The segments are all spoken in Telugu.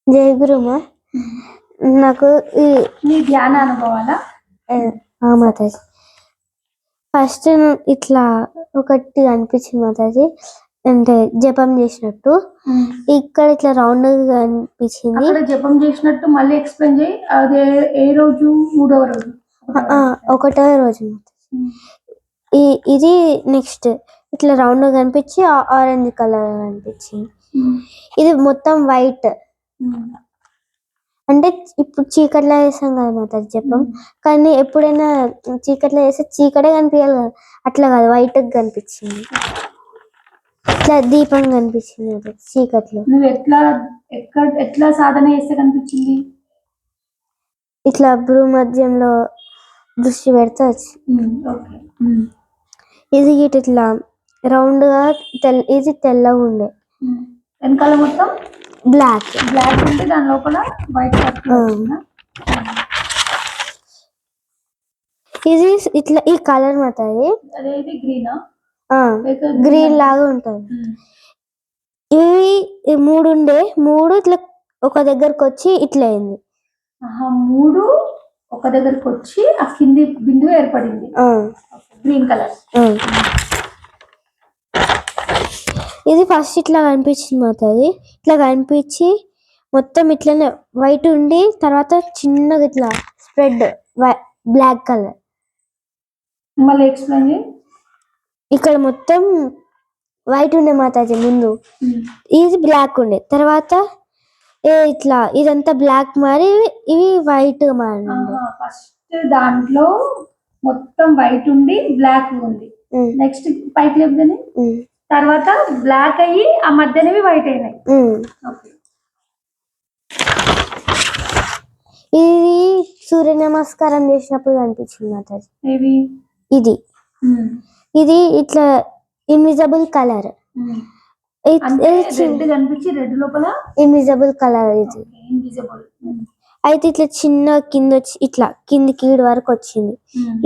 జై గురుమా. నాకు నీ ధ్యాన అనుభవాలా? మాతాజీ ఫస్ట్ ఇట్లా ఒకటి అనిపించింది మాతాజీ, అంటే జపం చేసినట్టు ఇక్కడ ఇట్లా రౌండ్ గా అనిపించింది. జపం చేసినట్టు మళ్ళీ ఎక్స్ప్లెయిన్ చేయి. అదే ఏ రోజు? 3వ రోజు? 1వ రోజు. ఇది నెక్స్ట్ ఇట్లా రౌండ్ గా కనిపించి ఆరెంజ్ కలర్ కనిపించింది. ఇది మొత్తం వైట్. అంటే ఇప్పుడు చీకట్లో వేసాం కదా మాతాజీ జపం, కానీ ఎప్పుడైనా చీకట్లో వేస్తే చీకటే కనిపించాలి కదా, అట్లా కాదు వైట్ కనిపించింది. ఇట్లా దీపం కనిపించింది చీకట్లో. నువ్వు ఎట్లా సాధన చేస్తే కనిపించింది? ఇట్లా భూమధ్యంలో దృష్టి పెడితే వచ్చింది. ఇది ఇట్లా రౌండ్ గా ఇది తెల్లగా ఉండే, వెనకాల మొత్తం బ్లాక్ ఉంటే దాని లోపల వైట్. ఇది ఇట్లా ఈ కలర్ మాతాది అదేది గ్రీనా? గ్రీన్ లాగా ఉంటది. ఇవి 3 ఉండే, 3 ఇట్లా ఒక దగ్గరకు వచ్చి ఇట్లా అయింది. 3 ఒక దగ్గరకు వచ్చి ఆ కింది బిందువు ఏర్పడింది. Green colour. ఇది ఫస్ట్ ఇట్లా కనిపించింది మాతాది. ఇట్లా కనిపించి మొత్తం ఇట్లనే వైట్ ఉండి తర్వాత చిన్నగా ఇట్లా స్ప్రెడ్ బ్లాక్ కలర్. మళ్ళీ ఎక్స్ప్లెయిన్ చేయి. ఇక్కడ మొత్తం వైట్ ఉండే మాతాజీ ముందు, ఇది బ్లాక్ ఉండే, తర్వాత ఇట్లా ఇదంతా బ్లాక్ మారి ఇవి వైట్ మారి. ఫస్ట్ దాంట్లో మొత్తం వైట్ ఉండి బ్లాక్ ఉంది. నెక్స్ట్ పైకి లేపుదని తర్వాత బ్లాక్ అయ్యి ఆ మధ్యనవి వైట్ అయినాయి. ఇది సూర్య నమస్కారం చేసినప్పుడు కనిపించింది మాతాజీ. ఇది ఇది ఇట్లా ఇన్విజిబుల్ కలర్. రెడ్ లోపల ఇన్విజిబుల్ కలర్. ఇది అయితే ఇట్లా చిన్న కింద వచ్చి ఇట్లా కింది కీడు వరకు వచ్చింది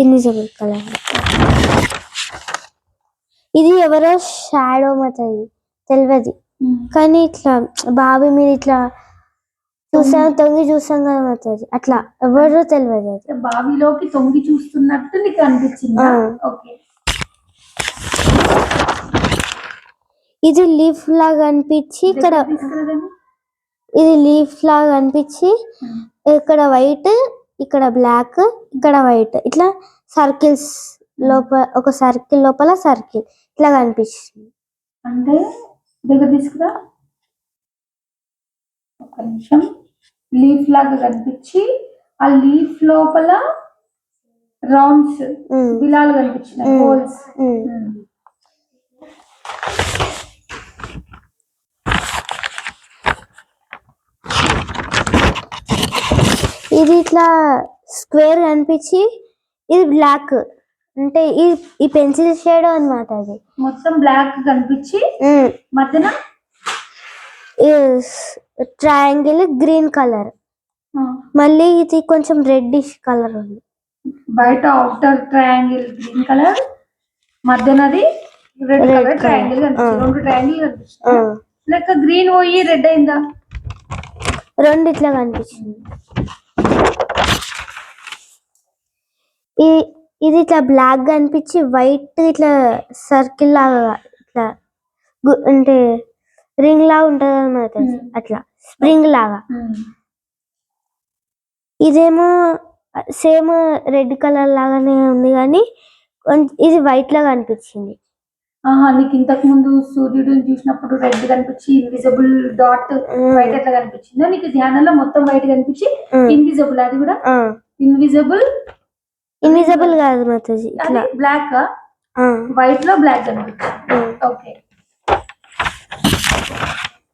ఇన్విజిబుల్ కలర్. ఇది ఎవరో షాడో మాతాది తెలియదు, కానీ ఇట్లా బావి మీద ఇట్లా చూసాం, తొంగి చూసాం కదా మాతాది, అట్లా ఎవరో తెలియదు. బావిలోకి తొంగి చూస్తున్నట్టు నీకు అనిపించింది. ఇది లీఫ్ లాగా అనిపించి ఇక్కడ ఇది లీఫ్ లాగా అనిపించి ఇక్కడ వైట్, ఇక్కడ బ్లాక్, ఇక్కడ వైట్, ఇట్లా సర్కిల్స్ లోపల ఒక సర్కిల్ లోపల సర్కిల్ ఇట్లా కనిపిస్తుంది. అంటే దగ్గర తీసుకురా ఒక నిమిషం. లీఫ్ లాగా కనిపించి ఆ లీఫ్ లోపల రౌండ్స్ బిలాలు కనిపించినాయి, హోల్స్. ఇది ఇట్లా స్క్వేర్ కనిపించి ఇది బ్లాక్, అంటే ఈ పెన్సిల్ షేడ్ అన్నమాట. అది మొత్తం బ్లాక్ కనిపించి మధ్యన ట్రయాంగిల్ గ్రీన్ కలర్, మళ్ళీ ఇది కొంచెం రెడ్డిష్ కలర్ ఉంది. బయట అవుటర్ ట్రయాంగిల్ గ్రీన్ కలర్, మధ్యనది రెడ్ కలర్ ట్రయాంగిల్ కనిపిస్తుంది. 2 ట్రయాంగిల్ కనిపిస్తుంది. లెక్క గ్రీన్ పోయి రెడ్ అయిందా? 2 ఇట్లా కనిపించింది. ఇది ఇట్లా బ్లాక్ కనిపించి వైట్ ఇట్లా సర్కిల్ లాగా ఇట్లా అంటే రింగ్ లాగా ఉంటది అన్నమాట, అట్లా స్ప్రింగ్ లాగా. ఇదేమో సేమ్ రెడ్ కలర్ లాగానే ఉంది, కానీ ఇది వైట్ లాగా అనిపించింది. నీకు ఇంతకు ముందు సూర్యుడిని చూసినప్పుడు రెడ్ కనిపించి ఇన్విజిబుల్ డాట్ వైట్ ఎట్లా కనిపించిందో నీకు ధ్యానంలో మొత్తం వైట్ కనిపించి ఇన్విజిబుల్, అది కూడా ఇన్విజిబుల్ కాదు మాతాజీ, ఇట్లా బ్లాక్ వైట్ లో బ్లాక్ కనిపించింది. ఓకే,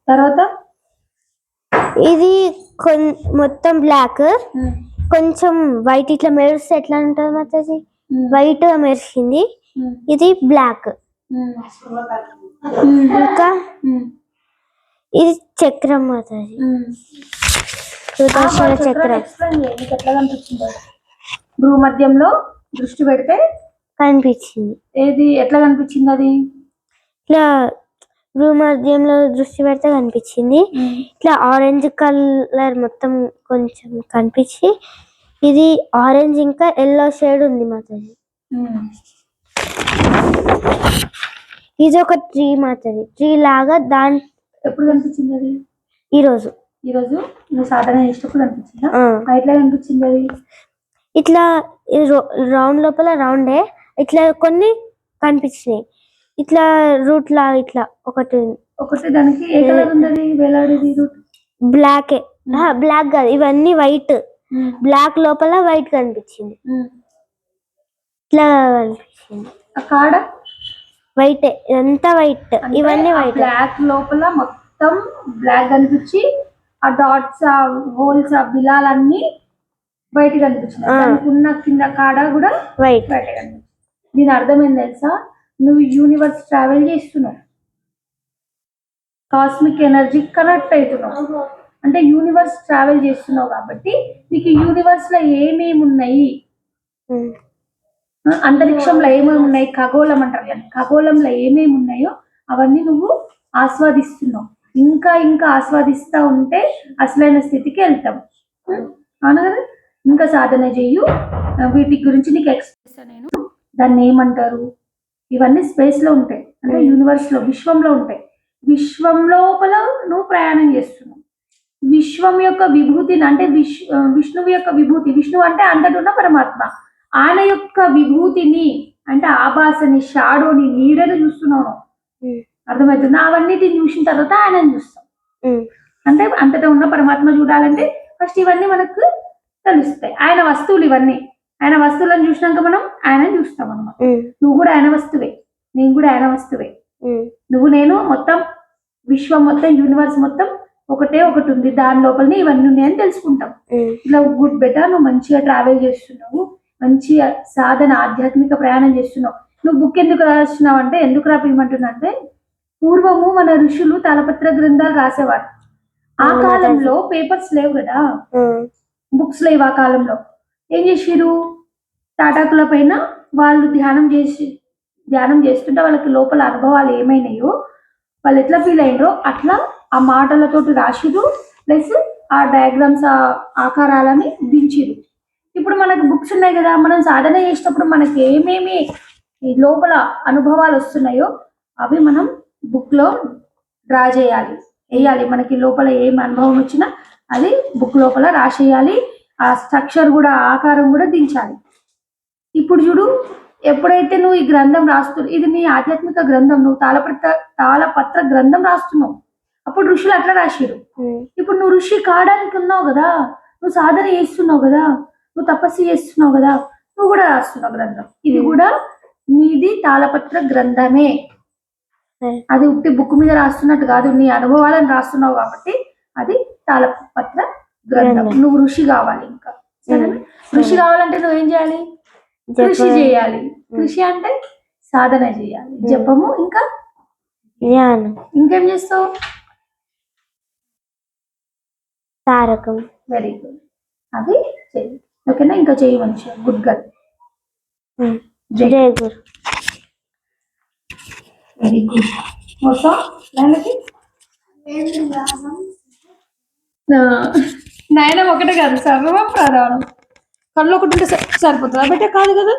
తర్వాత ఇది మొత్తం బ్లాక్, కొంచెం వైట్ ఇట్లా మెరిస్తే ఎట్లా ఉంటుంది మాతాజీ, వైట్ గా మెరిసింది. ఇది బ్లాక్. ఇంకా ఇది చక్రం మాతాజీ, సుదర్శన చక్రం. ఎట్లా కనిపించింది? భూమధ్యంలో దృష్టి పెడితే కనిపించింది. ఏది ఎట్లా కనిపించింది? అది ఇట్లా భూమధ్యంలో దృష్టి పెడితే కనిపించింది. ఇట్లా ఆరెంజ్ కలర్ మొత్తం కొంచెం కనిపించి, ఇది ఆరెంజ్ ఇంకా ఎల్లో షేడ్ ఉంది మాతది. ఇది ఒక ట్రీ మాతది. ట్రీ లాగా దాని ఎప్పుడు కనిపించింది అది? ఈరోజు నువ్వు సాధన చేసినప్పుడు కనిపించిందా? ఎట్లా కనిపించింది అది? ఇట్లా రౌండ్ లోపల రౌండే ఇట్లా కొన్ని కనిపించినాయి. ఇట్లా రూట్ లా ఇట్లా ఒకటి దానికి ఏ కలర్ ఉంది వేలాడేది? రూట్ బ్లాక్ కాదు, ఇవన్నీ వైట్. బ్లాక్ లోపల వైట్ కనిపించింది. ఇట్లా కనిపించింది. ఆ కాడ వైట్, ఇదంతా వైట్, ఇవన్నీ వైట్. బ్లాక్ లోపల మొత్తం బ్లాక్ కనిపించి ఆ డాట్స్, ఆ హోల్స్, ఆ బిలాలన్నీ వైట్ కనిపించినాయి. ఉన్న కింద కాడ కూడా వైట్ కనిపించింది. దీని అర్థం ఏం తెలుసా? నువ్వు యూనివర్స్ ట్రావెల్ చేస్తున్నావు, కాస్మిక్ ఎనర్జీ కనెక్ట్ అవుతున్నావు. అంటే యూనివర్స్ ట్రావెల్ చేస్తున్నావు కాబట్టి నీకు యూనివర్స్ లో ఏమేమి ఉన్నాయి, అంతరిక్షంలో ఏమేమి ఉన్నాయి, ఖగోళం అంటారు కదా, ఖగోళంలో ఏమేమి ఉన్నాయో అవన్నీ నువ్వు ఆస్వాదిస్తున్నావు. ఇంకా ఇంకా ఆస్వాదిస్తా ఉంటే అసలైన స్థితికి వెళ్తాం. అవును కదా? ఇంకా సాధన చెయ్యు. వీటి గురించి నీకు ఎక్స్ప్రెస్ నేను దాన్ని ఏమంటారు, ఇవన్నీ స్పేస్ లో ఉంటాయి, అంటే యూనివర్స్ లో, విశ్వంలో ఉంటాయి. విశ్వం లోపల నువ్వు ప్రయాణం చేస్తున్నావు. విశ్వం యొక్క విభూతిని, అంటే విష్ణువు యొక్క విభూతి, విష్ణువు అంటే అంతటి ఉన్న పరమాత్మ, ఆయన యొక్క విభూతిని, అంటే ఆభాసని, షాడోని, నీడని చూస్తున్నావు. అర్థమవుతుందా? అవన్నిటిని చూసిన తర్వాత ఆయనని చూస్తాం. అంటే అంతటా ఉన్న పరమాత్మ చూడాలంటే ఫస్ట్ ఇవన్నీ మనకు తెలుస్తాయి. ఆయన వస్తువులు ఇవన్నీ, ఆయన వస్తువులను చూసినాక మనం ఆయనని చూస్తాం అన్నమాట. నువ్వు కూడా ఆయన వస్తువే, నేను కూడా ఆయన వస్తువే. నువ్వు నేను మొత్తం విశ్వం మొత్తం, యూనివర్స్ మొత్తం ఒకటే ఒకటి ఉంది, దాని లోపలనే ఇవన్నీ ఉన్నాయని తెలుసుకుంటాం. ఇట్లా గుడ్ బెటర్, నువ్వు మంచిగా ట్రావెల్ చేస్తున్నావు, మంచిగా సాధన ఆధ్యాత్మిక ప్రయాణం చేస్తున్నావు. నువ్వు బుక్ ఎందుకు రాస్తున్నావు అంటే, ఎందుకు రాపియమంటున్నా అంటే, పూర్వము మన ఋషులు తాళపత్ర గ్రంథాలు రాసేవారు. ఆ కాలంలో పేపర్స్ లేవు కదా, బుక్స్ లేవు. ఆ కాలంలో ఏం చేసిరు, తాటాకుల పైన వాళ్ళు ధ్యానం చేస్తుంటే వాళ్ళకి లోపల అనుభవాలు ఏమైనాయో, వాళ్ళు ఎట్లా ఫీల్ అయినరో అట్లా ఆ మాటలతో రాసిరు. ప్లస్ ఆ డయాగ్రామ్స్, ఆ ఆకారాలని దించిరు. ఇప్పుడు మనకు బుక్స్ ఉన్నాయి కదా, మనం సాధన చేసేటప్పుడు మనకి ఏమేమి లోపల అనుభవాలు వస్తున్నాయో అవి మనం బుక్ లో డ్రా చేయాలి, వేయాలి. మనకి లోపల ఏం అనుభవం వచ్చినా అది బుక్ లోపల రాసేయాలి. ఆ స్ట్రక్చర్ కూడా, ఆకారం కూడా దించాలి. ఇప్పుడు చూడు, ఎప్పుడైతే నువ్వు ఈ గ్రంథం రాస్తున్నావు, ఇది నీ ఆధ్యాత్మిక గ్రంథం, నువ్వు తాళపత్ర గ్రంథం రాస్తున్నావు. అప్పుడు ఋషులు అట్లా రాసిరు. ఇప్పుడు నువ్వు ఋషి కావడానికి ఉన్నావు కదా, నువ్వు సాధన చేస్తున్నావు కదా, నువ్వు తపస్సు చేస్తున్నావు కదా, నువ్వు కూడా రాస్తున్నావు గ్రంథం. ఇది కూడా నీది తాళపత్ర గ్రంథమే. అది ఉట్టి బుక్ మీద రాస్తున్నట్టు కాదు, నీ అనుభవాలను రాస్తున్నావు కాబట్టి అది తాళపత్ర గ్రంథం. నువ్వు ఋషి కావాలి. ఇంకా సరేనా? ఋషి కావాలంటే నువ్వేం చేయాలి? కృషి చేయాలి. కృషి అంటే సాధన చేయాలి, జపము, ఇంకా ఇంకేం చేస్తావు? తారకం. వెరీ గుడ్, అది చెయ్యి. ఓకేనా? ఇంకా చెయ్యి మంచిగా. Good girl. జై గురు. Very good. మొత్తం దానికి నయనం ఒకటే కాదు, సర్వం ప్రధానం. కళ్ళు ఒకటి ఉంటే సరిపోతుందా? బట్టే కాదు కదా.